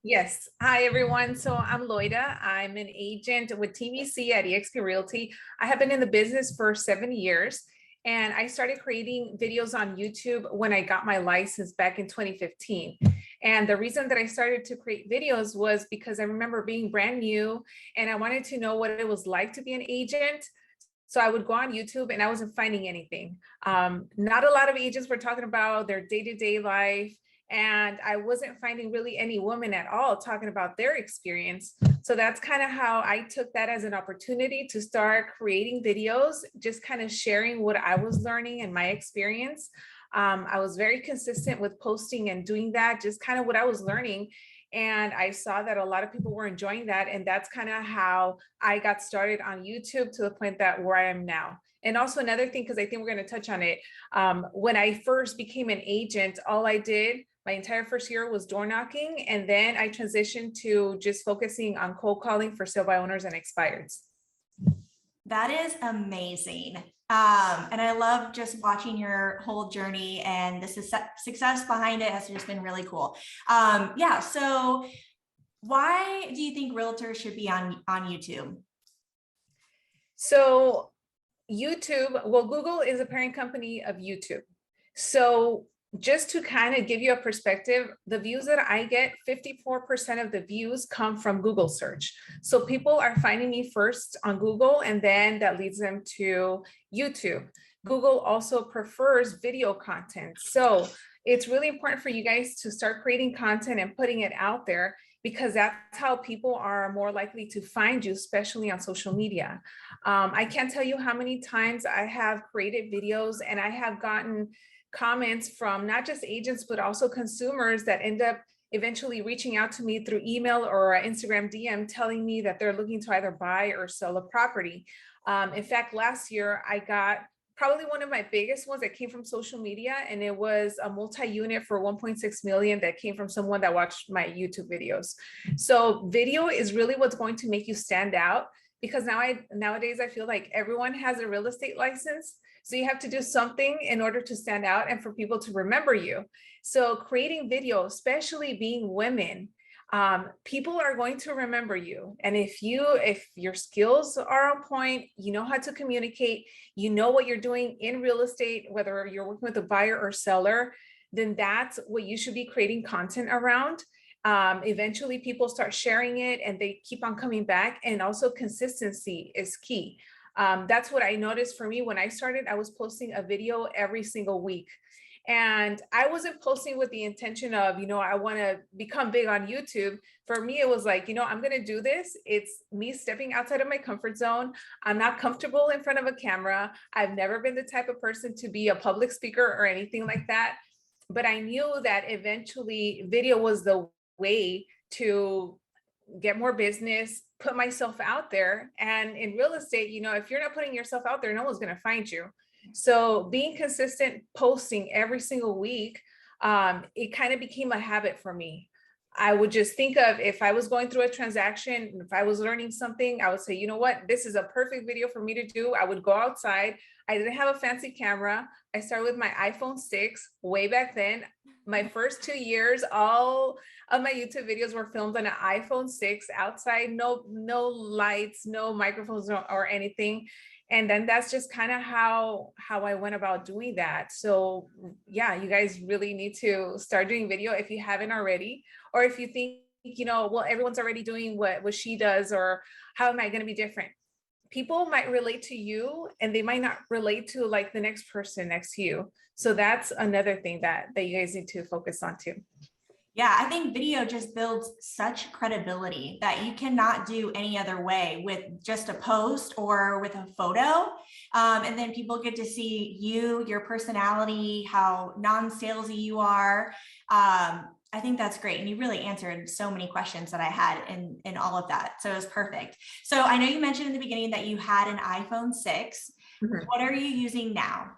Yes. Hi, everyone. So I'm Loida. I'm an agent with TVC at eXp Realty. I have been in the business for 7 years, and I started creating videos on YouTube when I got my license back in 2015. And the reason that I started to create videos was because I remember being brand new and I wanted to know what it was like to be an agent. So I would go on YouTube and I wasn't finding anything. Not a lot of agents were talking about their day-to-day life. And I wasn't finding really any women at all talking about their experience. So that's kind of how I took that as an opportunity to start creating videos, just kind of sharing what I was learning and my experience. I was very consistent with posting and doing that, just kind of what I was learning. And I saw that a lot of people were enjoying that. And that's kind of how I got started on YouTube to the point that where I am now. And also another thing, because I think we're going to touch on it. When I first became an agent, all I did my entire first year was door knocking. And then I transitioned to just focusing on cold calling for sale by owners and expireds. That is amazing. And I love just watching your whole journey, and the success behind it has just been really cool. Yeah. So why do you think realtors should be on YouTube? So YouTube, well, Google is a parent company of YouTube. So just to kind of give you a perspective, the views that I get, 54% of the views come from Google search. So people are finding me first on Google, and then that leads them to YouTube. Google also prefers video content. So it's really important for you guys to start creating content and putting it out there, because that's how people are more likely to find you, especially on social media. I can't tell you how many times I have created videos and I have gotten comments from not just agents, but also consumers that end up eventually reaching out to me through email or Instagram DM telling me that they're looking to either buy or sell a property. In fact, last year I got probably one of my biggest ones that came from social media, and it was a multi-unit for 1.6 million that came from someone that watched my YouTube videos. So video is really what's going to make you stand out, because nowadays I feel like everyone has a real estate license. So you have to do something in order to stand out and for people to remember you. So creating video, especially being women, people are going to remember you. And if your skills are on point, you know how to communicate, you know what you're doing in real estate, whether you're working with a buyer or seller, then that's what you should be creating content around. Eventually people start sharing it and they keep on coming back. And also consistency is key. That's what I noticed for me when I started. I was posting a video every single week. And I wasn't posting with the intention of, I want to become big on YouTube. For me, it was like, I'm going to do this. It's me stepping outside of my comfort zone. I'm not comfortable in front of a camera. I've never been the type of person to be a public speaker or anything like that. But I knew that eventually video was the way to get more business, put myself out there. And in real estate, if you're not putting yourself out there, no one's going to find you. So being consistent, posting every single week, it kind of became a habit for me. I would just think of, if I was going through a transaction, if I was learning something, I would say, you know what, this is a perfect video for me to do. I would go outside. I didn't have a fancy camera. I started with my iPhone 6 way back then. My first 2 years, all of my YouTube videos were filmed on an iPhone 6 outside, no lights, no microphones or anything. And then that's just kind of how I went about doing that. So yeah, you guys really need to start doing video if you haven't already, or if you think, well, everyone's already doing what she does, or how am I going to be different? People might relate to you and they might not relate to like the next person next to you. So that's another thing that you guys need to focus on too. Yeah, I think video just builds such credibility that you cannot do any other way with just a post or with a photo. And then people get to see you, your personality, how non-salesy you are. I think that's great. And you really answered so many questions that I had in all of that. So it was perfect. So I know you mentioned in the beginning that you had an iPhone 6. Mm-hmm. What are you using now?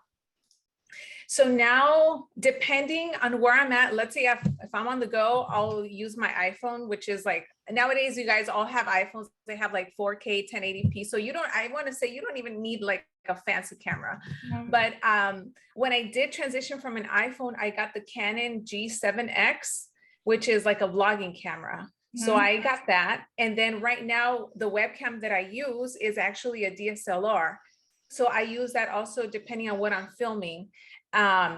So now, depending on where I'm at, let's say if I'm on the go, I'll use my iPhone, which is like, nowadays, you guys all have iPhones. They have like 4K, 1080p. So I want to say you don't even need like a fancy camera. Mm-hmm. But when I did transition from an iPhone, I got the Canon G7X, which is like a vlogging camera. So I got that. And then right now, the webcam that I use is actually a DSLR. So I use that also depending on what I'm filming.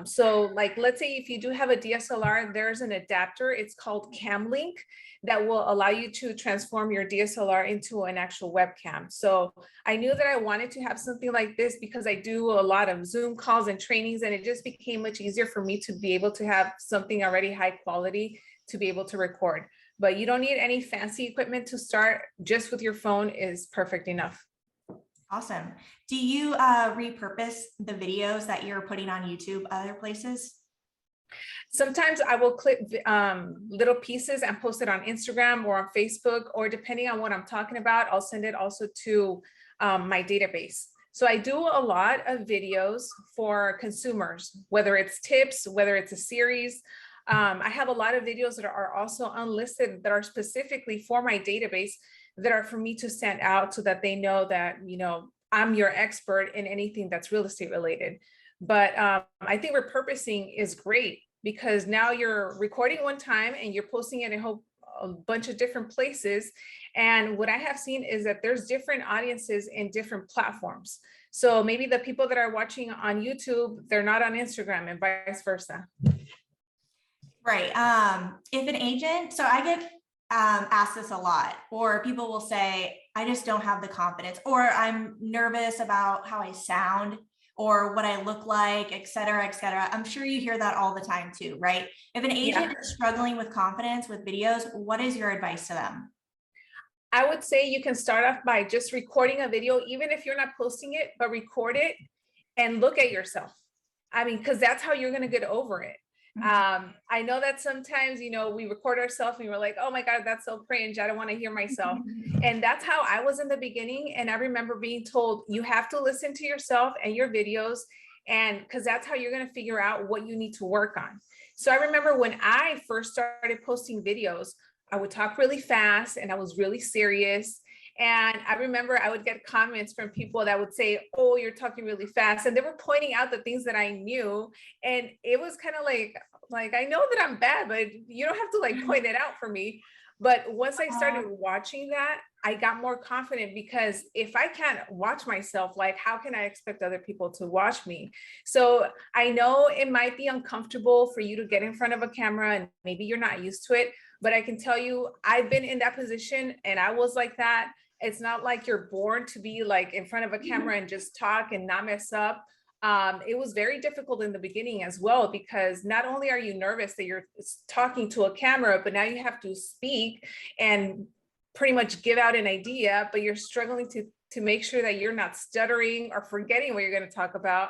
So like, let's say if you do have a DSLR, there's an adapter, it's called CamLink, that will allow you to transform your DSLR into an actual webcam. So I knew that I wanted to have something like this because I do a lot of Zoom calls and trainings, and it just became much easier for me to be able to have something already high quality to be able to record. But you don't need any fancy equipment to start. Just with your phone is perfect enough. Awesome. Do you repurpose the videos that you're putting on YouTube other places? Sometimes I will clip little pieces and post it on Instagram or on Facebook, or depending on what I'm talking about, I'll send it also to my database. So I do a lot of videos for consumers, whether it's tips, whether it's a series. I have a lot of videos that are also unlisted that are specifically for my database that are for me to send out so that they know that, you know, I'm your expert in anything that's real estate related. But I think repurposing is great because now you're recording one time and you're posting it in a bunch of different places. And what I have seen is that there's different audiences in different platforms. So maybe the people that are watching on YouTube, they're not on Instagram, and vice versa. Right. If an agent, so I get asked this a lot, or people will say, I just don't have the confidence, or I'm nervous about how I sound or what I look like, et cetera, et cetera. I'm sure you hear that all the time too, right? If an agent is struggling with confidence with videos, what is your advice to them? I would say you can start off by just recording a video, even if you're not posting it, but record it and look at yourself. I mean, because that's how you're going to get over it. I know that sometimes, you know, we record ourselves and we're like, oh my God, that's so cringe. I don't want to hear myself. And that's how I was in the beginning. And I remember being told, you have to listen to yourself and your videos, and because that's how you're going to figure out what you need to work on. So I remember when I first started posting videos, I would talk really fast and I was really serious. And I remember I would get comments from people that would say, oh, you're talking really fast. And they were pointing out the things that I knew. And it was kind of like, I know that I'm bad, but you don't have to like point it out for me. But once I started watching that, I got more confident, because if I can't watch myself, like, how can I expect other people to watch me? So I know it might be uncomfortable for you to get in front of a camera and maybe you're not used to it, but I can tell you, I've been in that position and I was like that. It's not like you're born to be like in front of a camera and just talk and not mess up. It was very difficult in the beginning as well, because not only are you nervous that you're talking to a camera, but now you have to speak and pretty much give out an idea, but you're struggling to make sure that you're not stuttering or forgetting what you're going to talk about.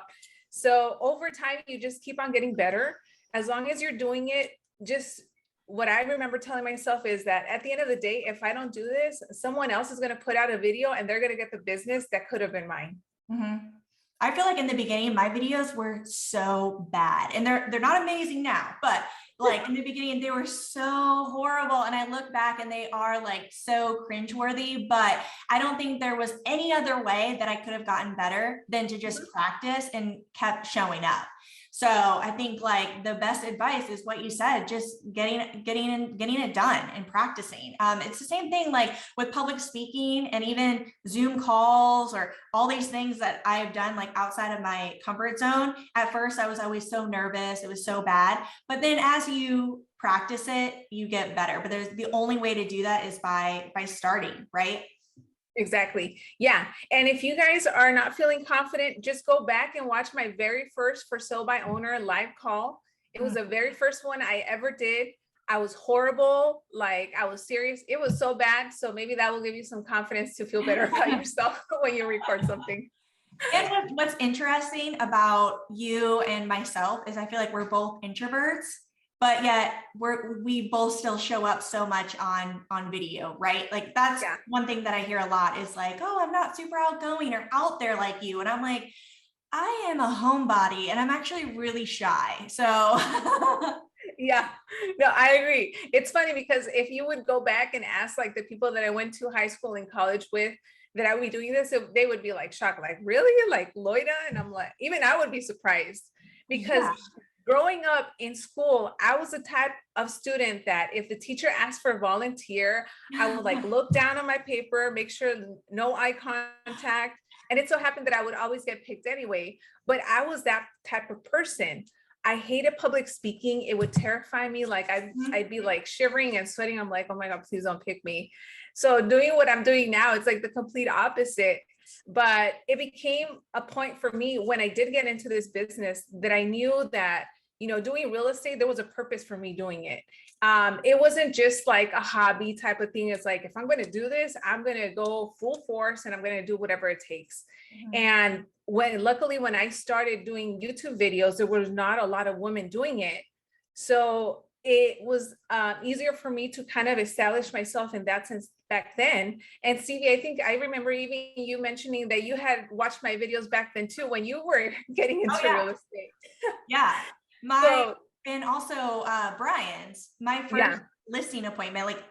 So over time, you just keep on getting better. As long as you're doing it, just what I remember telling myself is that at the end of the day, if I don't do this, someone else is going to put out a video and they're going to get the business that could have been mine. I feel like in the beginning, my videos were so bad, and they're not amazing now, but like in the beginning, they were so horrible. And I look back and they are like so cringeworthy, but I don't think there was any other way that I could have gotten better than to just practice and kept showing up. So I think like the best advice is what you said, just getting it done and practicing. It's the same thing like with public speaking and even Zoom calls or all these things that I've done like outside of my comfort zone. At first, I was always so nervous. It was so bad. But then as you practice it, you get better. But there's the only way to do that is by starting, right? Exactly. Yeah. And if you guys are not feeling confident, just go back and watch my very first For Sale by Owner live call. It was the very first one I ever did. I was horrible. Like, I was serious. It was so bad. So maybe that will give you some confidence to feel better about yourself when you record something. And what's interesting about you and myself is I feel like we're both introverts, but yet we both still show up so much on video, right? Like that's one thing that I hear a lot is like, oh, I'm not super outgoing or out there like you. And I'm like, I am a homebody and I'm actually really shy. So yeah, no, I agree. It's funny because if you would go back and ask like the people that I went to high school and college with that I would be doing this, they would be like shocked, like, really? Like Loida? And I'm like, even I would be surprised because growing up in school, I was the type of student that if the teacher asked for a volunteer, I would like look down on my paper, make sure no eye contact. And it so happened that I would always get picked anyway, but I was that type of person. I hated public speaking. It would terrify me. Like I'd be like shivering and sweating. I'm like, oh my God, please don't pick me. So doing what I'm doing now, it's like the complete opposite. But it became a point for me when I did get into this business that I knew that, you know, doing real estate, there was a purpose for me doing it. It wasn't just like a hobby type of thing. It's like, if I'm going to do this, I'm going to go full force and I'm going to do whatever it takes. And luckily, when I started doing YouTube videos, there was not a lot of women doing it. So it was easier for me to kind of establish myself in that sense back then. And Stevie, I think I remember even you mentioning that you had watched my videos back then too, when you were getting into real estate. Yeah. So, And also Brian's, my first yeah. listing appointment, like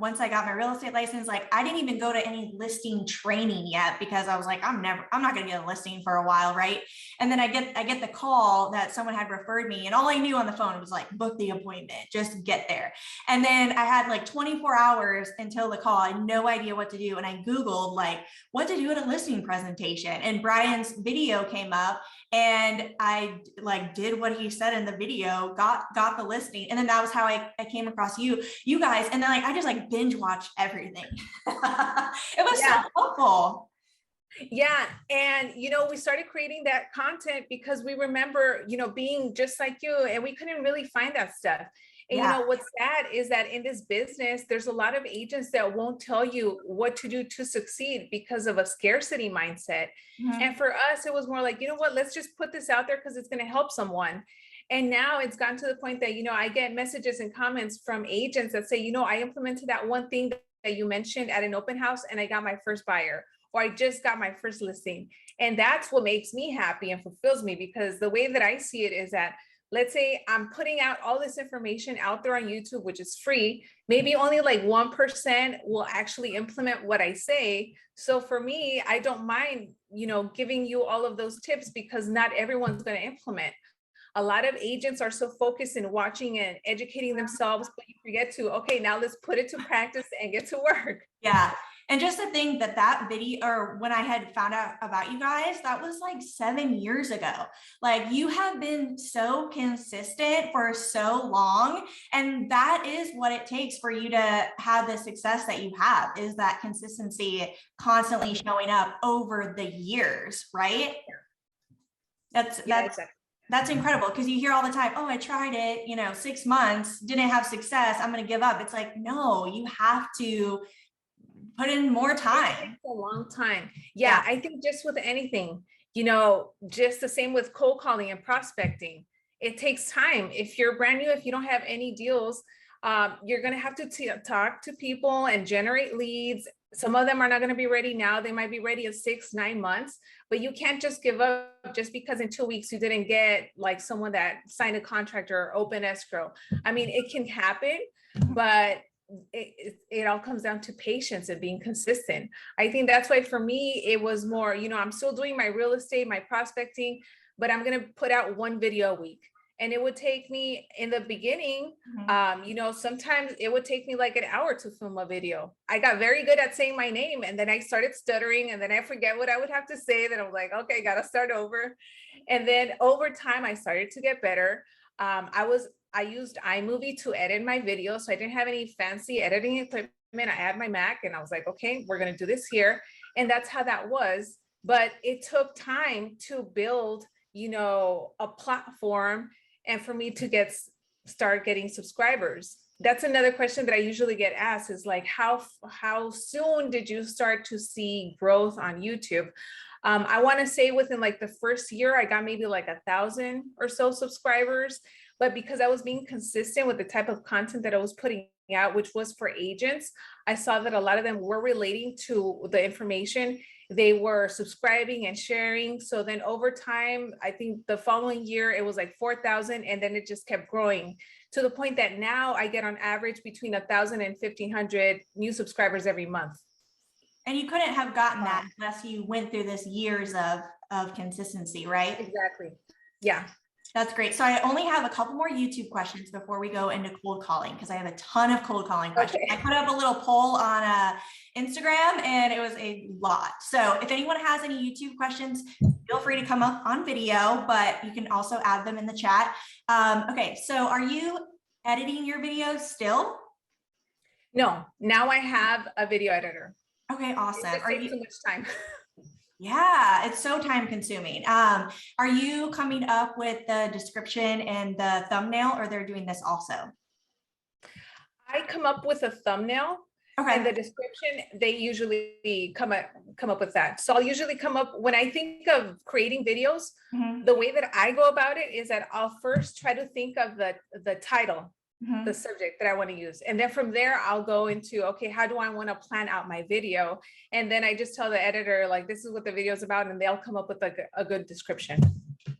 once I got my real estate license, like I didn't even go to any listing training yet because I was like, I'm not gonna get a listing for a while, right? And then I get the call that someone had referred me, and all I knew on the phone was like, book the appointment, just get there. And then I had like 24 hours until the call. I had no idea what to do, and I Googled like what to do at a listing presentation, and Brian's video came up, and I like did what he said in the video, got the listing. And then that was how I came across you guys. And then like, I just like binge watched everything. It was so helpful. Yeah. And, you know, we started creating that content because we remember, you know, being just like you, and we couldn't really find that stuff. And you know, what's sad is that in this business, there's a lot of agents that won't tell you what to do to succeed because of a scarcity mindset. And for us, it was more like, you know what, let's just put this out there because it's going to help someone. And now it's gotten to the point that, you know, I get messages and comments from agents that say, you know, I implemented that one thing that you mentioned at an open house and I got my first buyer, or I just got my first listing. And that's what makes me happy and fulfills me, because the way that I see it is that, let's say I'm putting out all this information out there on YouTube, which is free, maybe only like 1% will actually implement what I say. So for me, I don't mind, you know, giving you all of those tips because not everyone's going to implement. A lot of agents are so focused in watching and educating themselves, but you forget to, okay, now let's put it to practice and get to work. Yeah. And just to think that video, or when I had found out about you guys, that was like 7 years ago. Like you have been so consistent for so long. And that is what it takes for you to have the success that you have, is that consistency constantly showing up over the years, right? That's incredible, because you hear all the time, oh, I tried it, you know, 6 months, didn't have success, I'm going to give up. It's like, no, you have to put in more time. A long time. Yeah, I think just with anything, you know, just the same with cold calling and prospecting. It takes time. If you're brand new, if you don't have any deals, you're going to have to talk to people and generate leads. Some of them are not going to be ready now. They might be ready in 6-9 months, but you can't just give up just because in 2 weeks you didn't get like someone that signed a contract or open escrow. I mean, it can happen, but it all comes down to patience and being consistent. I think that's why for me, it was more, you know, I'm still doing my real estate, my prospecting, but I'm going to put out 1 video a week. And it would take me in the beginning, you know, sometimes it would take me like an hour to film a video. I got very good at saying my name, and then I started stuttering, and then I forget what I would have to say. Then I'm like, okay, got to start over. And then over time, I started to get better. I used iMovie to edit my videos, so I didn't have any fancy editing equipment. I had my Mac, and I was like, okay, we're going to do this here. And that's how that was. But it took time to build, you know, a platform and for me to start getting subscribers. That's another question that I usually get asked, is like, how soon did you start to see growth on YouTube? I want to say within like the first year, I got maybe like 1,000 or so subscribers. But because I was being consistent with the type of content that I was putting out, which was for agents, I saw that a lot of them were relating to the information. They were subscribing and sharing. So then over time, I think the following year, it was like 4,000. And then it just kept growing to the point that now I get on average between 1,000 and 1,500 new subscribers every month. And you couldn't have gotten that unless you went through this years of consistency, right? Exactly. Yeah. That's great. So I only have a couple more YouTube questions before we go into cold calling, because I have a ton of cold calling questions. Okay. I put up a little poll on Instagram and it was a lot. So if anyone has any YouTube questions, feel free to come up on video, but you can also add them in the chat. Okay, so are you editing your videos still? No, now I have a video editor. Okay, awesome. It just takes too much time. Yeah, it's so time consuming. Are you coming up with the description and the thumbnail, or they're doing this also? I come up with a thumbnail and the Okay. description, they usually come up with that. So I'll usually come up, when I think of creating videos, Mhm, the way that I go about it is that I'll first try to think of the title, mhm. the subject that I want to use. And then from there, I'll go into, okay, how do I want to plan out my video? And then I just tell the editor, like, this is what the video is about, and they'll come up with like a good description.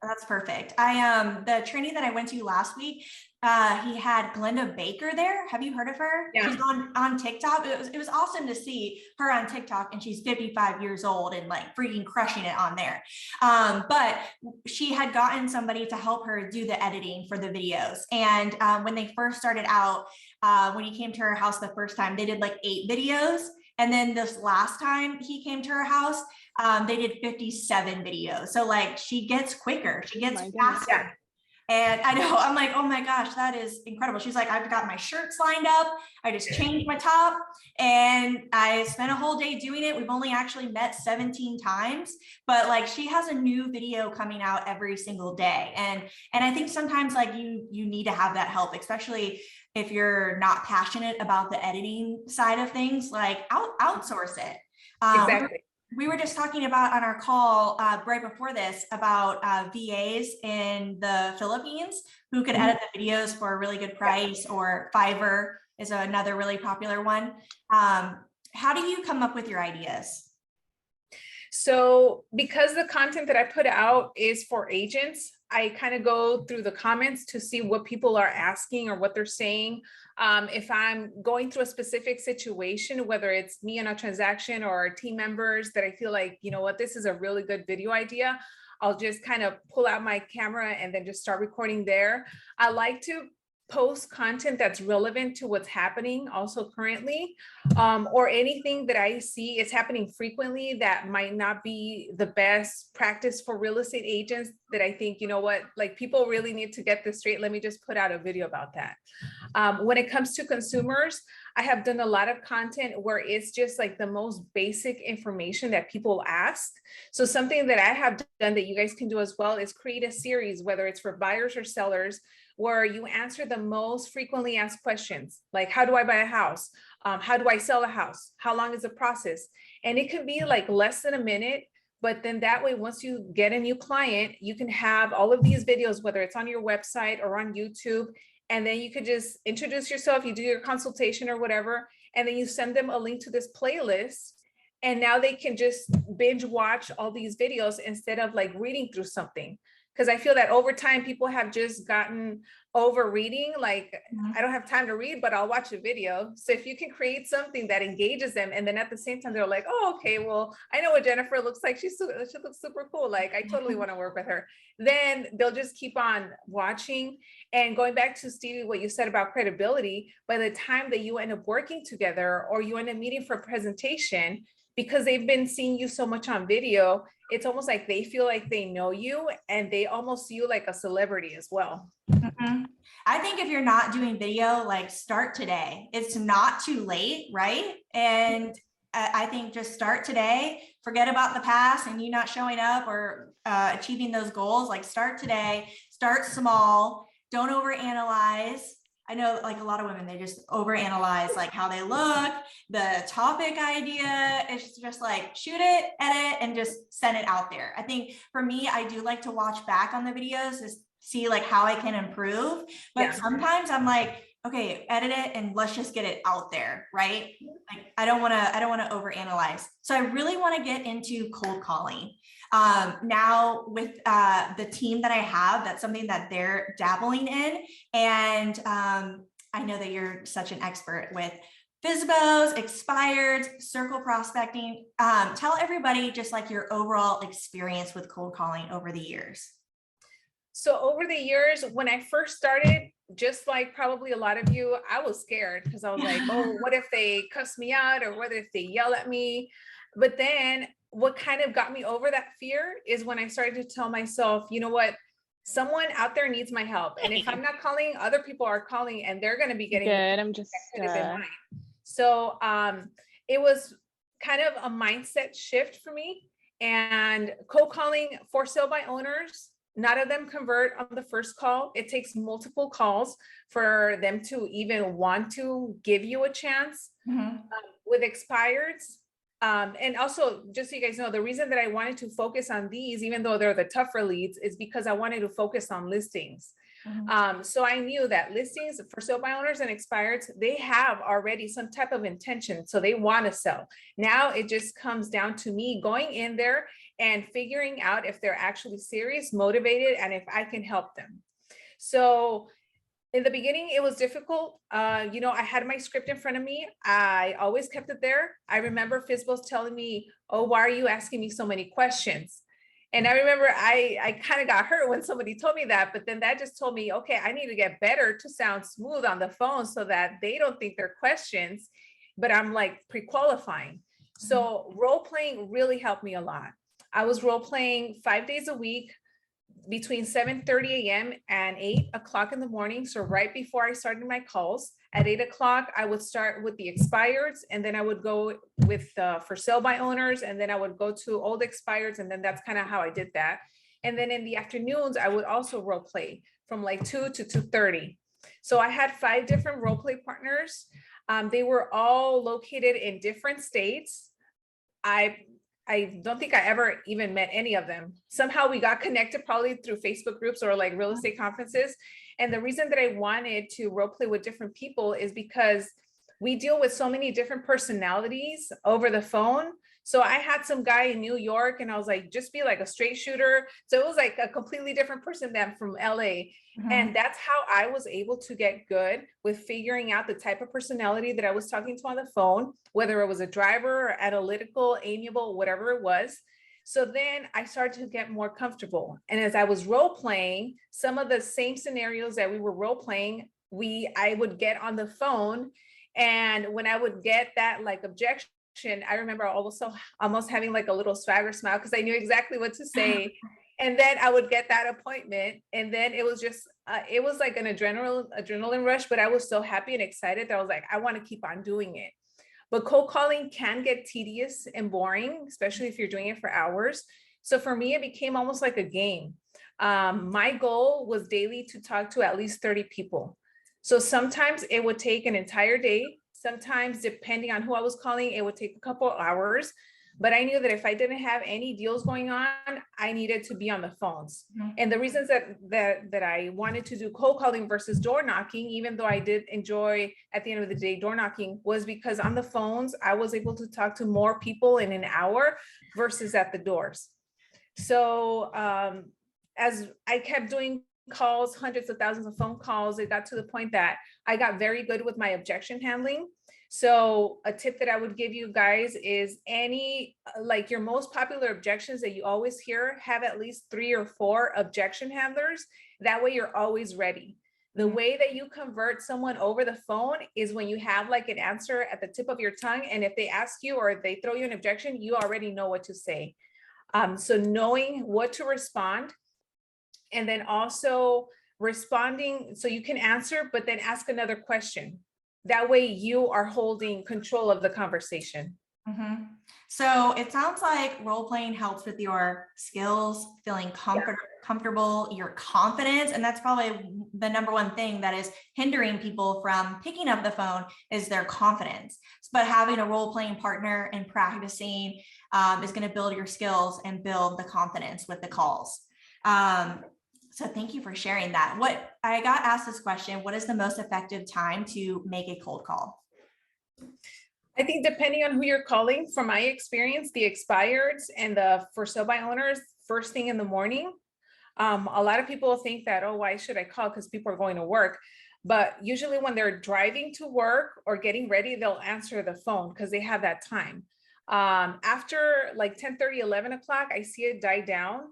That's perfect. The training that I went to last week, he had Glenda Baker there. Have you heard of her? Yeah. She's on TikTok. It was awesome to see her on TikTok, and she's 55 years old and like freaking crushing it on there. But she had gotten somebody to help her do the editing for the videos. And when they first started out, when he came to her house the first time, they did like 8 videos. And then this last time he came to her house, they did 57 videos. So like she gets quicker, she gets faster. Yeah. And I know, I'm like, oh my gosh, that is incredible. She's like, I've got my shirts lined up. I just changed my top and I spent a whole day doing it. We've only actually met 17 times, but like she has a new video coming out every single day. And I think sometimes like you need to have that help, especially if you're not passionate about the editing side of things, like outsource it. Exactly. We were just talking about on our call right before this about VAs in the Philippines who could edit the videos for a really good price, or Fiverr is another really popular one. How do you come up with your ideas? So because the content that I put out is for agents, I kind of go through the comments to see what people are asking or what they're saying. If I'm going through a specific situation, whether it's me in a transaction or team members that I feel like, you know what, this is a really good video idea, I'll just kind of pull out my camera and then just start recording there. I like to post content that's relevant to what's happening also currently, or anything that I see is happening frequently that might not be the best practice for real estate agents, that I think, you know what, like people really need to get this straight. Let me just put out a video about that. When it comes to consumers, I have done a lot of content where it's just like the most basic information that people ask. So something that I have done that you guys can do as well is create a series, whether it's for buyers or sellers, where you answer the most frequently asked questions, like how do I buy a house? How do I sell a house? How long is the process? And it could be like less than a minute, but then that way, once you get a new client, you can have all of these videos, whether it's on your website or on YouTube, and then you could just introduce yourself, you do your consultation or whatever, and then you send them a link to this playlist. And now they can just binge watch all these videos instead of like reading through something. Because I feel that over time, people have just gotten over reading. Like, I don't have time to read, but I'll watch a video. So if you can create something that engages them, and then at the same time, they're like, oh, okay, well, I know what Jennifer looks like. She looks super cool. Like, I totally want to work with her. Then they'll just keep on watching. And going back to Stevie, what you said about credibility, by the time that you end up working together or you end up meeting for a presentation, because they've been seeing you so much on video, it's almost like they feel like they know you and they almost see you like a celebrity as well. I think if you're not doing video, like start today. It's not too late, right? And I think just start today, forget about the past and you not showing up or achieving those goals. Like start today, start small, don't overanalyze. I know like a lot of women, they just overanalyze like how they look, the topic idea. It's just like shoot it, edit, and just send it out there. I think for me, I do like to watch back on the videos to see like how I can improve. But sometimes I'm like, okay, edit it and let's just get it out there, right? Like I don't want to overanalyze. So I really want to get into cold calling. Now with the team that I have, that's something that they're dabbling in. And I know that you're such an expert with FSBOs, expireds, circle prospecting. Tell everybody just like your overall experience with cold calling over the years. So over the years, when I first started, just like probably a lot of you, I was scared because I was like, oh, what if they cuss me out or what if they yell at me? But then what kind of got me over that fear is when I started to tell myself, you know what? Someone out there needs my help. And if I'm not calling, other people are calling and they're going to be getting the Good. that I'm just could have been mine. So it was kind of a mindset shift for me. And cold calling for sale by owners, none of them convert on the first call. It takes multiple calls for them to even want to give you a chance. With expireds. And also, just so you guys know, the reason that I wanted to focus on these, even though they're the tougher leads, is because I wanted to focus on listings. So I knew that listings for sale by owners and expireds, they have already some type of intention. So they want to sell. Now it just comes down to me going in there and figuring out if they're actually serious, motivated, and if I can help them. So in the beginning, it was difficult. You know, I had my script in front of me. I always kept it there. I remember FSBO's telling me, oh, why are you asking me so many questions? And I remember I kind of got hurt when somebody told me that, but then that just told me, okay, I need to get better to sound smooth on the phone so that they don't think they're questions, but I'm like pre-qualifying. So role playing really helped me a lot. I was role playing 5 days a week between 7:30 a.m. and 8 o'clock in the morning. So right before I started my calls at 8 o'clock, I would start with the expireds, and then I would go with for sale by owners, and then I would go to old expireds, and then that's kind of how I did that. And then in the afternoons, I would also role play from like 2 to 2:30. So I had 5 different role play partners. They were all located in different states. I don't think I ever even met any of them. Somehow we got connected probably through Facebook groups or like real estate conferences. And the reason that I wanted to role play with different people is because we deal with so many different personalities over the phone. So I had some guy in New York and I was like, just be like a straight shooter. So it was like a completely different person than from LA. And that's how I was able to get good with figuring out the type of personality that I was talking to on the phone, whether it was a driver or analytical, amiable, whatever it was. So then I started to get more comfortable. And as I was role playing, some of the same scenarios that we were role playing, I would get on the phone. And when I would get that like objection, I remember also almost having like a little swagger smile because I knew exactly what to say. And then I would get that appointment. And then it was just, it was like an adrenaline rush, but I was so happy and excited that I was like, I want to keep on doing it. But cold calling can get tedious and boring, especially if you're doing it for hours. So for me, it became almost like a game. My goal was daily to talk to at least 30 people. So sometimes it would take an entire day. Sometimes, depending on who I was calling, it would take a couple hours. But I knew that if I didn't have any deals going on, I needed to be on the phones. And the reasons that I wanted to do cold calling versus door knocking, even though I did enjoy at the end of the day door knocking, was because on the phones, I was able to talk to more people in an hour versus at the doors. So as I kept doing calls, hundreds of thousands of phone calls, it got to the point that I got very good with my objection handling. So a tip that I would give you guys is like your most popular objections that you always hear, have at least 3 or 4 objection handlers. That way you're always ready. The way that you convert someone over the phone is when you have like an answer at the tip of your tongue. And if they ask you or they throw you an objection, you already know what to say. So knowing what to respond, and then also responding so you can answer, but then ask another question. That way you are holding control of the conversation. So it sounds like role playing helps with your skills, feeling comfortable, your confidence. And that's probably the number one thing that is hindering people from picking up the phone is their confidence. But having a role playing partner and practicing is going to build your skills and build the confidence with the calls. So thank you for sharing that. What I got asked this question, what is the most effective time to make a cold call? I think depending on who you're calling, from my experience, the expireds and the for sale by owners, first thing in the morning. A lot of people think that, oh, why should I call? Because people are going to work. But usually when they're driving to work or getting ready, they'll answer the phone because they have that time. After like 10:30, 11 o'clock, I see it die down.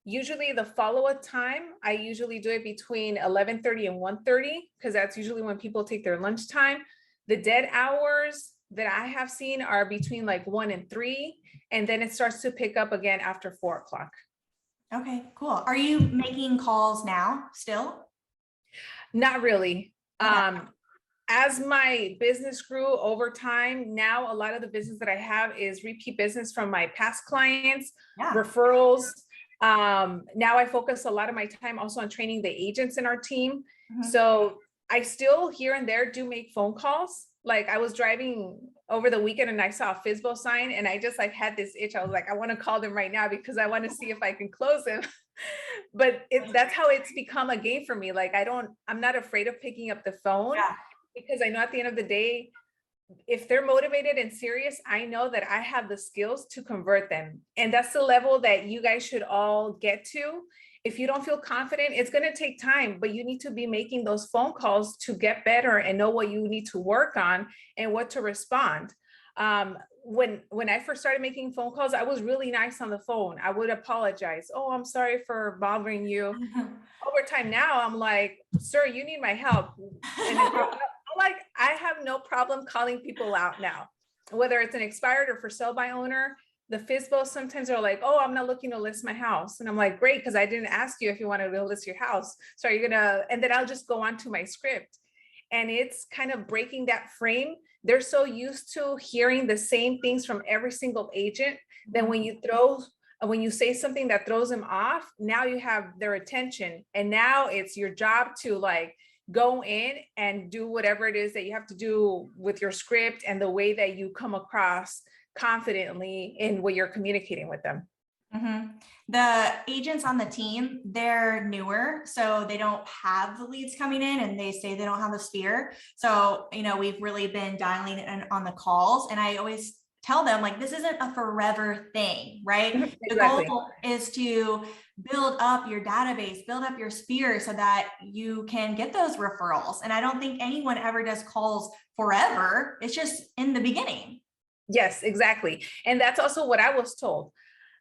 Usually the follow-up time, I usually do it between 11:30 and 1:30, because that's usually when people take their lunch time. The dead hours that I have seen are between like 1 and 3, and then it starts to pick up again after 4 o'clock. Okay, cool. Are you making calls now still? Not really. Okay. As my business grew over time, now a lot of the business that I have is repeat business from my past clients, Yeah. referrals. Now I focus a lot of my time also on training the agents in our team. Mhm. So I still here and there do make phone calls. Like I was driving over the weekend and I saw a FSBO sign and I just like had this itch. I was like, I want to call them right now because I want to see if I can close them. But that's how it's become a game for me. Like I'm not afraid of picking up the phone, Yeah. because I know at the end of the day, if they're motivated and serious, I know that I have the skills to convert them. And that's the level that you guys should all get to. If you don't feel confident, it's going to take time, but you need to be making those phone calls to get better and know what you need to work on and what to respond. When I first started making phone calls, I was really nice on the phone. I would apologize. Oh, I'm sorry for bothering you. Over time now, I'm like, sir, you need my help. And like, I have no problem calling people out now, whether it's an expired or for sale by owner. The FSBO sometimes are like, oh, I'm not looking to list my house. And I'm like, great, because I didn't ask you if you wanted to list your house. So are you gonna, and then I'll just go on to my script. And it's kind of breaking that frame. They're so used to hearing the same things from every single agent that when you say something that throws them off, now you have their attention. And now it's your job to like go in and do whatever it is that you have to do with your script and the way that you come across confidently in what you're communicating with them. Mm-hmm. The agents on the team, they're newer, so they don't have the leads coming in and they say they don't have a sphere. So, we've really been dialing in on the calls, and I always tell them like, this isn't a forever thing, right? Exactly. The goal is to build up your database, build up your sphere so that you can get those referrals. And I don't think anyone ever does calls forever. It's just in the beginning. Yes, exactly. And that's also what I was told.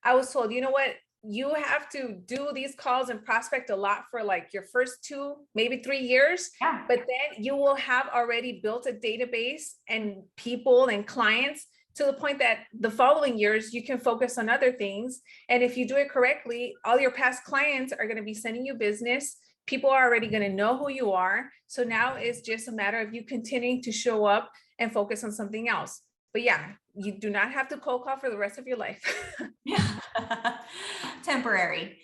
I was told, you know what, you have to do these calls and prospect a lot for like your first 2, maybe 3 years, Yeah. but then you will have already built a database and people and clients to the point that the following years you can focus on other things. And if you do it correctly, all your past clients are going to be sending you business. People are already going to know who you are. So now it's just a matter of you continuing to show up and focus on something else. But yeah, you do not have to cold call for the rest of your life. Yeah. Temporary.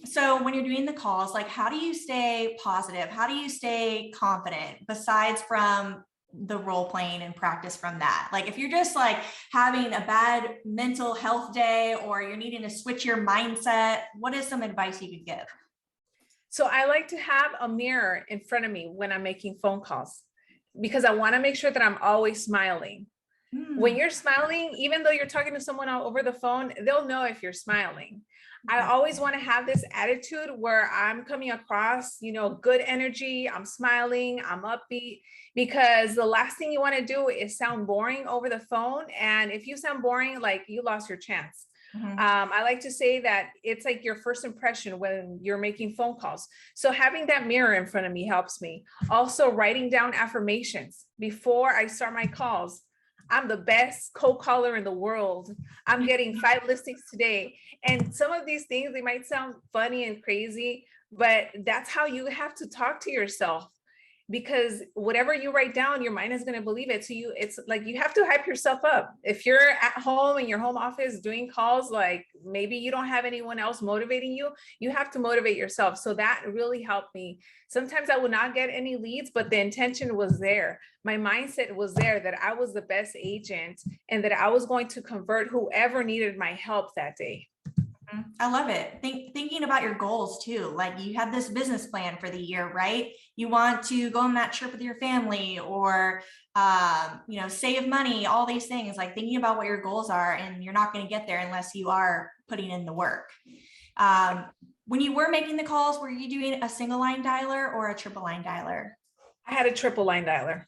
So when you're doing the calls, like, how do you stay positive? How do you stay confident besides from the role playing and practice from that? Like, if you're just like having a bad mental health day or you're needing to switch your mindset, what is some advice you could give? So I like to have a mirror in front of me when I'm making phone calls, because I want to make sure that I'm always smiling. When you're smiling, even though you're talking to someone over the phone, they'll know if you're smiling. I always want to have this attitude where I'm coming across, good energy, I'm smiling, I'm upbeat, because the last thing you want to do is sound boring over the phone. And if you sound boring, like, you lost your chance. I like to say that it's like your first impression when you're making phone calls. So having that mirror in front of me helps me. Also, writing down affirmations before I start my calls. I'm the best cold caller in the world. I'm getting 5 listings today. And some of these things, they might sound funny and crazy, but that's how you have to talk to yourself, because whatever you write down, your mind is going to believe it. So it's like you have to hype yourself up. If you're at home in your home office doing calls, like maybe you don't have anyone else motivating you, you have to motivate yourself. So that really helped me. Sometimes I would not get any leads, but the intention was there. My mindset was there that I was the best agent and that I was going to convert whoever needed my help that day. I love it. Thinking about your goals too. Like, you have this business plan for the year, right? You want to go on that trip with your family, or, save money, all these things. Like, thinking about what your goals are, and you're not going to get there unless you are putting in the work. When you were making the calls, were you doing a single line dialer or a triple line dialer? I had a triple line dialer.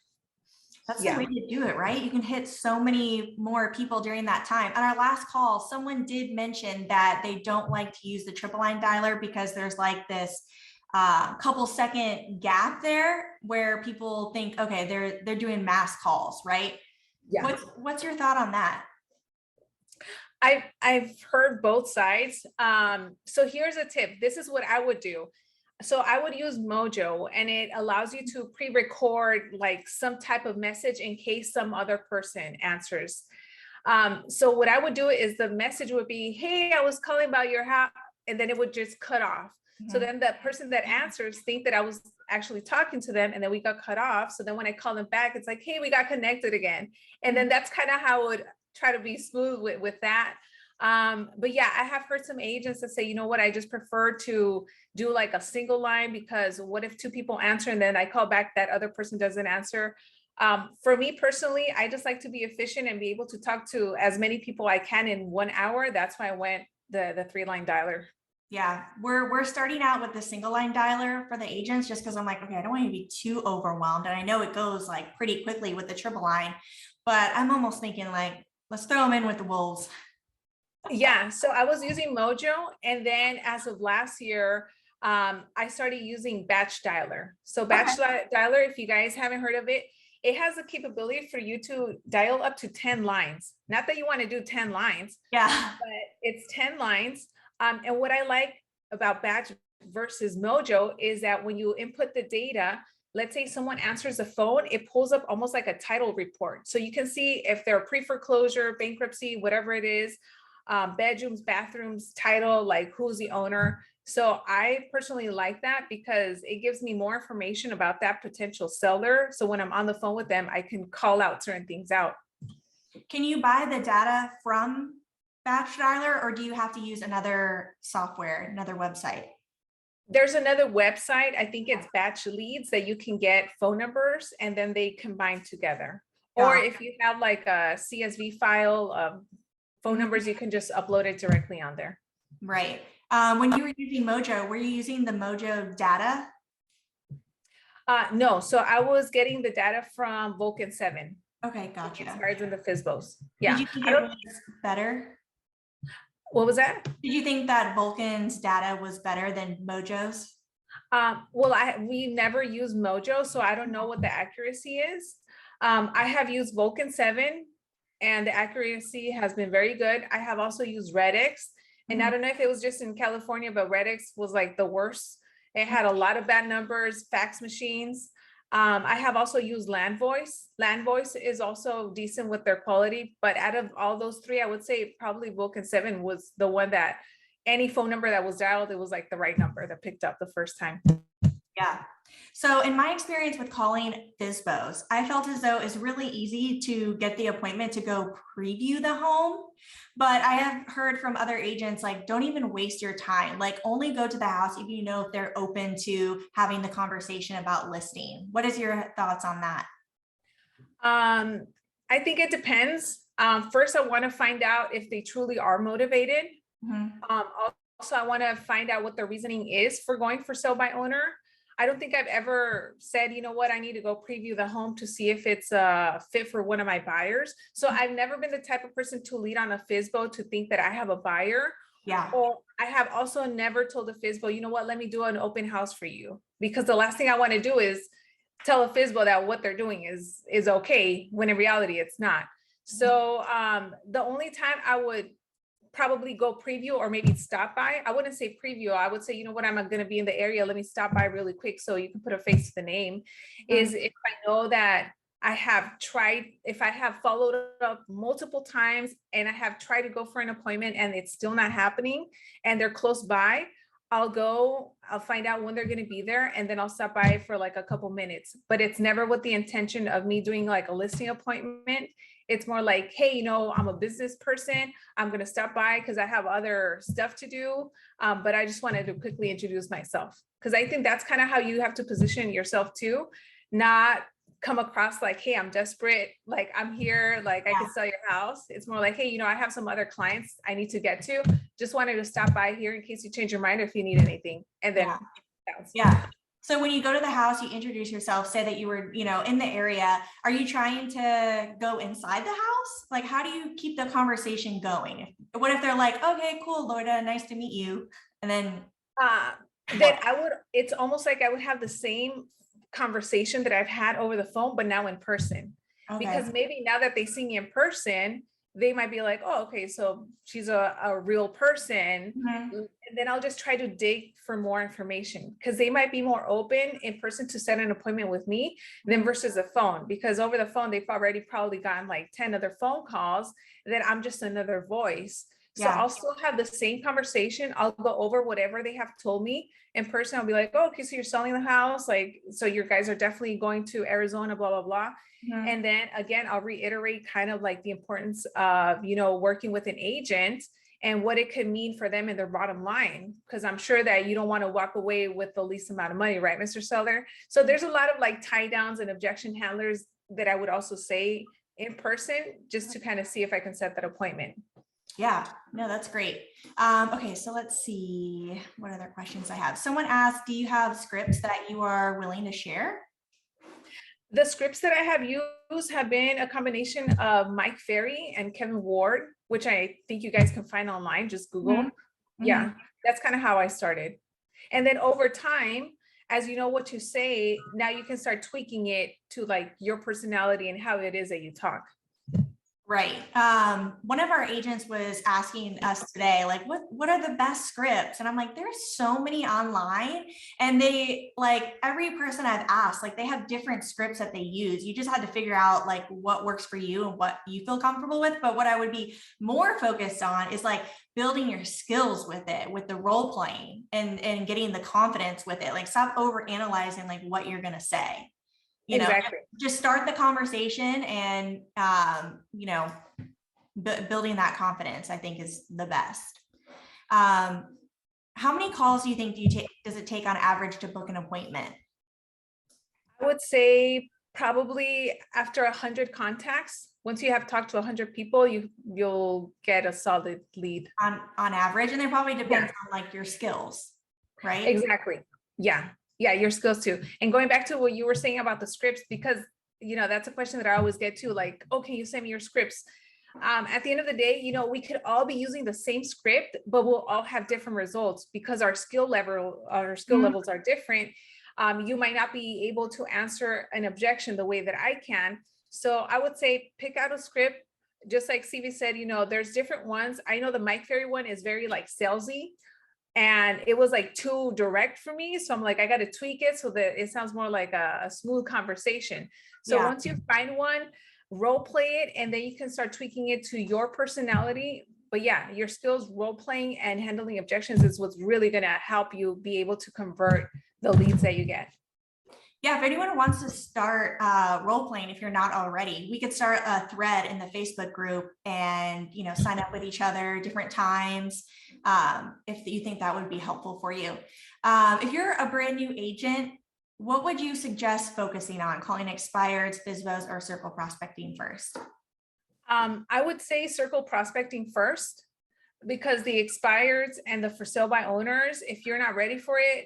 That's the Yeah. way to do it, right? You can hit so many more people during that time. On our last call, someone did mention that they don't like to use the triple line dialer because there's like this couple second gap there where people think, okay, they're doing mass calls, right? Yeah. What's your thought on that? I've heard both sides. So here's a tip. This is what I would do. So I would use Mojo, and it allows you to pre-record like some type of message in case some other person answers. So what I would do is the message would be, hey, I was calling about your house, and then it would just cut off. So then the person that answers think that I was actually talking to them, and then we got cut off. So then when I call them back, it's like, hey, we got connected again. And then that's kind of how I would try to be smooth with that. But yeah, I have heard some agents that say, you know what, I just prefer to do like a single line, because what if two people answer and then I call back, that other person doesn't answer? For me personally, I just like to be efficient and be able to talk to as many people I can in 1 hour. That's why I went the 3-line dialer. Yeah, we're starting out with the single line dialer for the agents, just because I'm like, okay, I don't want you to be too overwhelmed. And I know it goes like pretty quickly with the triple line, but I'm almost thinking like, let's throw them in with the wolves. Yeah, so I was using Mojo, and then as of last year, I started using Batch Dialer. So Batch Dialer, if you guys haven't heard of it, it has the capability for you to dial up to 10 lines. Not that you want to do 10 lines, Yeah. but it's 10 lines. And what I like about Batch versus Mojo is that when you input the data, let's say someone answers the phone, it pulls up almost like a title report. So you can see if they're pre-foreclosure, bankruptcy, whatever it is, bedrooms, bathrooms, title, like who's the owner. So I personally like that because it gives me more information about that potential seller. So when I'm on the phone with them, I can call out certain things out. Can you buy the data from Batch Dialer, or do you have to use another software, another website? There's another website, I think it's Batch Leads, that you can get phone numbers and then they combine together. Or if you have like a CSV file of phone numbers, you can just upload it directly on there. Right. When you were using Mojo, were you using the Mojo data? No, so I was getting the data from Vulcan 7. Okay, gotcha. It starts in the FSBOs. Yeah. Did you think it was better? What was that? Did you think that Vulcan's data was better than Mojo's? Well, we never use Mojo, so I don't know what the accuracy is. I have used Vulcan 7, and the accuracy has been very good. I have also used Redx, and I don't know if it was just in California, but Redx was like the worst. It had a lot of bad numbers, fax machines. I have also used LandVoice. LandVoice is also decent with their quality, but out of all those three, I would say probably Vulcan 7 was the one that any phone number that was dialed, it was like the right number that picked up the first time. Yeah. So in my experience with calling FSBOs, I felt as though it's really easy to get the appointment to go preview the home. But I have heard from other agents, like, don't even waste your time. Like, only go to the house if you know if they're open to having the conversation about listing. What is your thoughts on that? I think it depends. First, I want to find out if they truly are motivated. Also, I want to find out what their reasoning is for going for sale by owner. I don't think I've ever said, you know what, I need to go preview the home to see if it's a fit for one of my buyers. So I've never been the type of person to lead on a FSBO to think that I have a buyer. Yeah. Or I have also never told a FSBO, you know what, let me do an open house for you. Because the last thing I want to do is tell a FSBO that what they're doing is okay, when in reality it's not. So the only time I would probably go preview or maybe stop by, I wouldn't say preview, I would say, you know what, I'm going to be in the area, let me stop by really quick so you can put a face to the name, is if I know that I have tried, if I have followed up multiple times and I have tried to go for an appointment and it's still not happening and they're close by, I'll find out when they're going to be there, and then I'll stop by for like a couple minutes. But it's never with the intention of me doing like a listing appointment. It's more like, hey, you know, I'm a business person. I'm going to stop by because I have other stuff to do. But I just wanted to quickly introduce myself, because I think that's kind of how you have to position yourself too, not come across like, hey, I'm desperate, like I'm here, like I can sell your house. It's more like, hey, you know, I have some other clients I need to get to. Just wanted to stop by here in case you change your mind or if you need anything. And then yeah. So when you go to the house, you introduce yourself, say that you were, in the area. Are you trying to go inside the house? Like, how do you keep the conversation going? What if they're like, okay, cool, Loida, nice to meet you. And then Then it's almost like I would have the same conversation that I've had over the phone, but now in person. okay. Because maybe now that they see me in person, they might be like, oh, okay, so she's a real person. Mhm. And then I'll just try to dig for more information, because they might be more open in person to set an appointment with me than versus the phone, because over the phone, they've already probably gotten like 10 other phone calls that I'm just another voice. So Yeah. I'll still have the same conversation. I'll go over whatever they have told me in person. I'll be like, oh, okay, so you're selling the house. Like, so your guys are definitely going to Arizona, blah, blah, blah. Mhm. And then again, I'll reiterate kind of like the importance of, working with an agent and what it could mean for them in their bottom line. Because I'm sure that you don't want to walk away with the least amount of money, right, Mr. Seller? So there's a lot of like tie downs and objection handlers that I would also say in person, just to kind of see if I can set that appointment. Yeah, no, that's great. Okay, so let's see what other questions I have. Someone asked, do you have scripts that you are willing to share? The scripts that I have used have been a combination of Mike Ferry and Kevin Ward, which I think you guys can find online, just Google. Mm-hmm. Yeah, that's kind of how I started. And then over time, as you know what you say, now you can start tweaking it to like your personality and how it is that you talk. Right. One of our agents was asking us today, like, what are the best scripts? And I'm like, there's so many online, and they, like, every person I've asked, like, they have different scripts that they use. You just had to figure out like what works for you and what you feel comfortable with. But what I would be more focused on is like building your skills with it, with the role playing and getting the confidence with it. Like, stop over analyzing like what you're gonna say. Exactly. Just start the conversation and, building that confidence, I think, is the best. How many calls do you think does it take on average to book an appointment? I would say probably after 100 contacts, once you have talked to 100 people, you'll get a solid lead. On average, and it probably depends on like your skills, right? Exactly. Yeah. Yeah, your skills too. And going back to what you were saying about the scripts, because that's a question that I always get to, like, okay, you send me your scripts. At the end of the day, we could all be using the same script, but we'll all have different results because our skill levels are different. You might not be able to answer an objection the way that I can. So I would say pick out a script, just like CV said, there's different ones. I know the Mike Ferry one is very like salesy, and it was like too direct for me. So I'm like, I got to tweak it so that it sounds more like a smooth conversation. So once you find one, role play it, and then you can start tweaking it to your personality. But yeah, your skills, role playing and handling objections is what's really going to help you be able to convert the leads that you get. Yeah, if anyone wants to start role playing, if you're not already, we could start a thread in the Facebook group and sign up with each other different times, if you think that would be helpful for you. If you're a brand new agent, what would you suggest focusing on? Calling expireds, FSBOs, or circle prospecting first? I would say circle prospecting first, because the expireds and the for sale by owners, if you're not ready for it,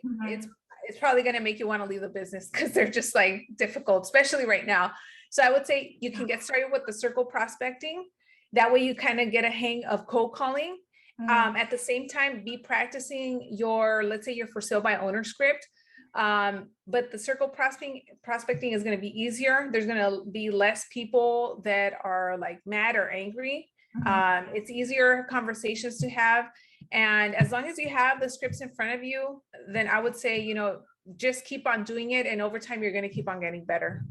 it's probably going to make you want to leave the business, because they're just like difficult, especially right now. So I would say you can get started with the circle prospecting. That way you kind of get a hang of cold calling. At the same time, be practicing let's say your for sale by owner script. But the circle prospecting is going to be easier. There's going to be less people that are like mad or angry. It's easier conversations to have. And as long as you have the scripts in front of you, then I would say, just keep on doing it. And over time, you're going to keep on getting better.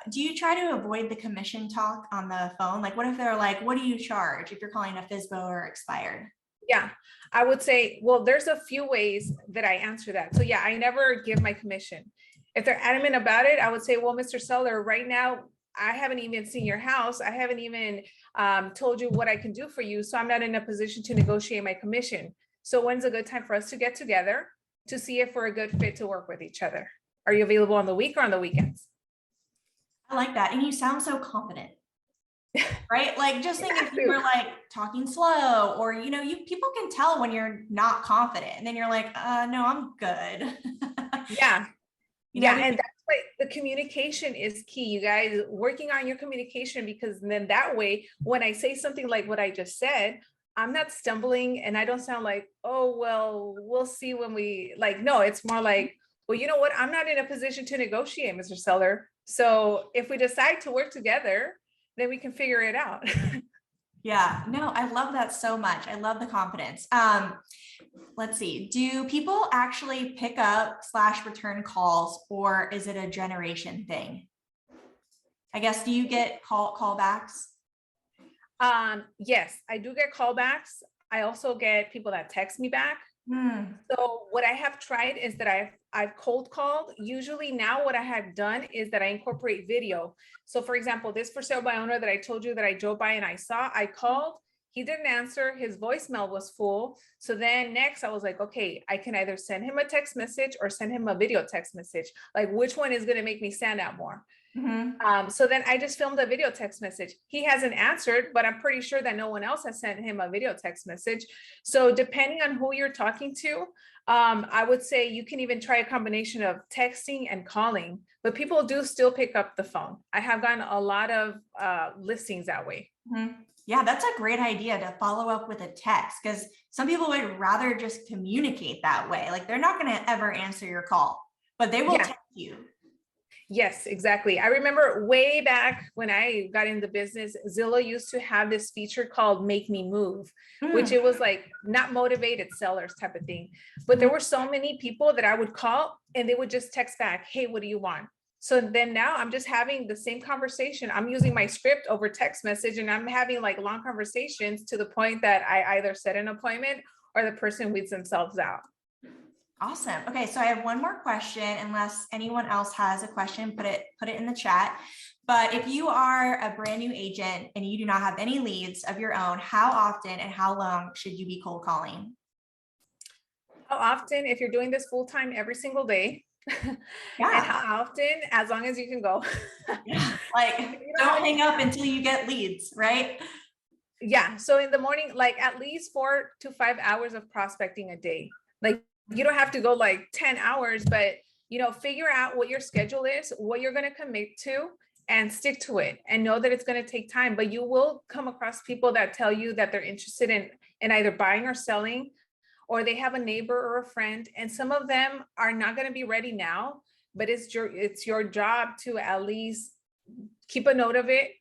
Do you try to avoid the commission talk on the phone? Like, what if they're like, what do you charge if you're calling a FSBO or expired? Yeah, I would say, well, there's a few ways that I answer that. So yeah, I never give my commission. If they're adamant about it, I would say, well, Mr. Seller, right now, I haven't even seen your house. I haven't even told you what I can do for you. So I'm not in a position to negotiate my commission. So when's a good time for us to get together to see if we're a good fit to work with each other? Are you available on the week or on the weekends? I like that. And you sound so confident, right? Like, just think if you were like talking slow, or, people can tell when you're not confident, and then you're like, no, I'm good. Yeah. You know, Yeah, and that's why the communication is key, you guys, working on your communication, because then that way, when I say something like what I just said, I'm not stumbling and I don't sound like, oh, well, we'll see when we like, no, it's more like, well, you know what? I'm not in a position to negotiate, Mr. Seller. So if we decide to work together, then we can figure it out. yeah, no, I love that so much. I love the confidence. Let's see. Do people actually pick up / return calls, or is it a generation thing? I guess, do you get callbacks? Yes, I do get callbacks. I also get people that text me back. Hmm. So what I have tried is that I've cold called. Usually now what I have done is that I incorporate video. So for example, this for sale by owner that I told you that I drove by and I saw, I called, he didn't answer, his voicemail was full. So then next I was like, okay, I can either send him a text message or send him a video text message. Like which one is going to make me stand out more? So then I just filmed a video text message. He hasn't answered, but I'm pretty sure that no one else has sent him a video text message. So depending on who you're talking to, I would say you can even try a combination of texting and calling, but people do still pick up the phone. I have gotten a lot of listings that way. Yeah, that's a great idea to follow up with a text, because some people would rather just communicate that way. Like they're not going to ever answer your call, but they will text you. Yes, exactly. I remember way back when I got into business, Zillow used to have this feature called Make Me Move, which it was like not motivated sellers type of thing. But there were so many people that I would call and they would just text back, hey, what do you want? So then now I'm just having the same conversation. I'm using my script over text message and I'm having like long conversations to the point that I either set an appointment or the person weeds themselves out. Awesome. Okay, so I have one more question, unless anyone else has a question, put it in the chat. But if you are a brand new agent and you do not have any leads of your own, how often and how long should you be cold calling? How often, if you're doing this full time every single day, Yeah. and how often, as long as you can go. Yeah. Like, don't hang up until you get leads, right? Yeah. So in the morning, like at least 4 to 5 hours of prospecting a day. Like you don't have to go like 10 hours, but figure out what your schedule is, what you're going to commit to, and stick to it, and know that it's going to take time. But you will come across people that tell you that they're interested in either buying or selling, or they have a neighbor or a friend, and some of them are not going to be ready now, but it's your job to at least keep a note of it.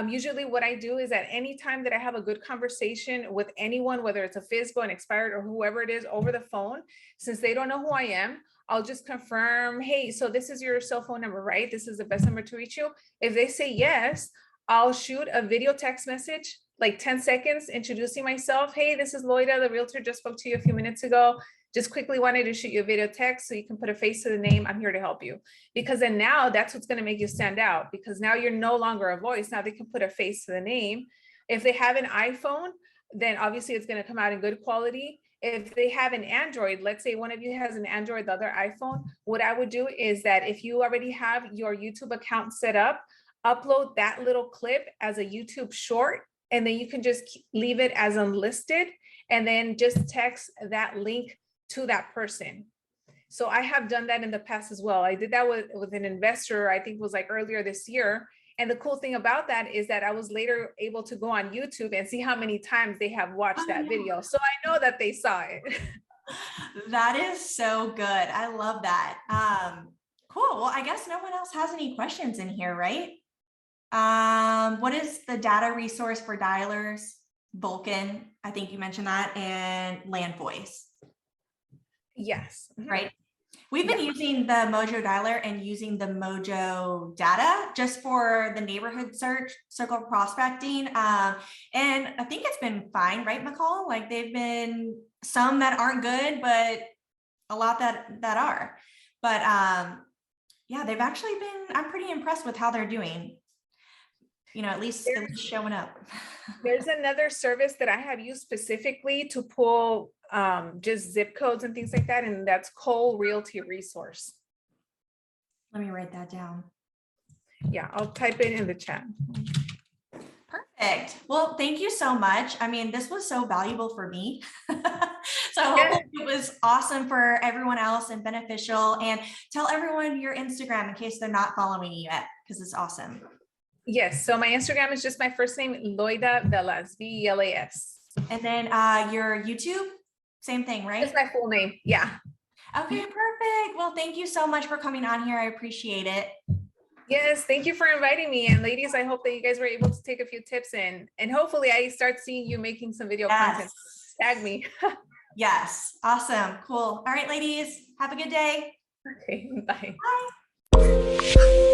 Usually what I do is at any time that I have a good conversation with anyone, whether it's a FSBO, an expired, or whoever it is over the phone, since they don't know who I am, I'll just confirm, hey, so this is your cell phone number, right? This is the best number to reach you. If they say yes, I'll shoot a video text message, like 10 seconds, introducing myself. Hey, this is Loida, the realtor just spoke to you a few minutes ago. Just quickly wanted to shoot you a video text so you can put a face to the name. I'm here to help you. Because then now that's what's going to make you stand out, because now you're no longer a voice. Now they can put a face to the name. If they have an iPhone, then obviously it's going to come out in good quality. If they have an Android, let's say one of you has an Android, the other iPhone, what I would do is that if you already have your YouTube account set up, upload that little clip as a YouTube short, and then you can just leave it as unlisted, and then just text that link to that person. So I have done that in the past as well. I did that with an investor, I think it was like earlier this year. And the cool thing about that is that I was later able to go on YouTube and see how many times they have watched that video. So I know that they saw it. That is so good. I love that. Cool. Well, I guess no one else has any questions in here, right? What is the data resource for dialers? Vulcan, I think you mentioned that, and Land Voice. Yes. Right. We've been using the Mojo dialer and using the Mojo data just for the neighborhood search, circle prospecting. And I think it's been fine, right, McCall? Like they've been some that aren't good, but a lot that are. But yeah, they've actually been, I'm pretty impressed with how they're doing. At least showing up. There's another service that I have used specifically to pull just zip codes and things like that, and that's Cole Realty Resource. Let me write that down. Yeah, I'll type it in the chat. Perfect. Well, thank you so much. I mean, this was so valuable for me. So hopefully it was awesome for everyone else and beneficial. And tell everyone your Instagram in case they're not following you yet, because it's awesome. Yes, so my Instagram is just my first name, Loida Velas, Velas. And then your YouTube, same thing, right? That's my full name. Yeah. Okay, perfect. Well, thank you so much for coming on here. I appreciate it. Yes, thank you for inviting me. And ladies, I hope that you guys were able to take a few tips in, and hopefully I start seeing you making some video content. Tag me. Yes, awesome, cool. All right, ladies, have a good day. Okay, bye. Bye.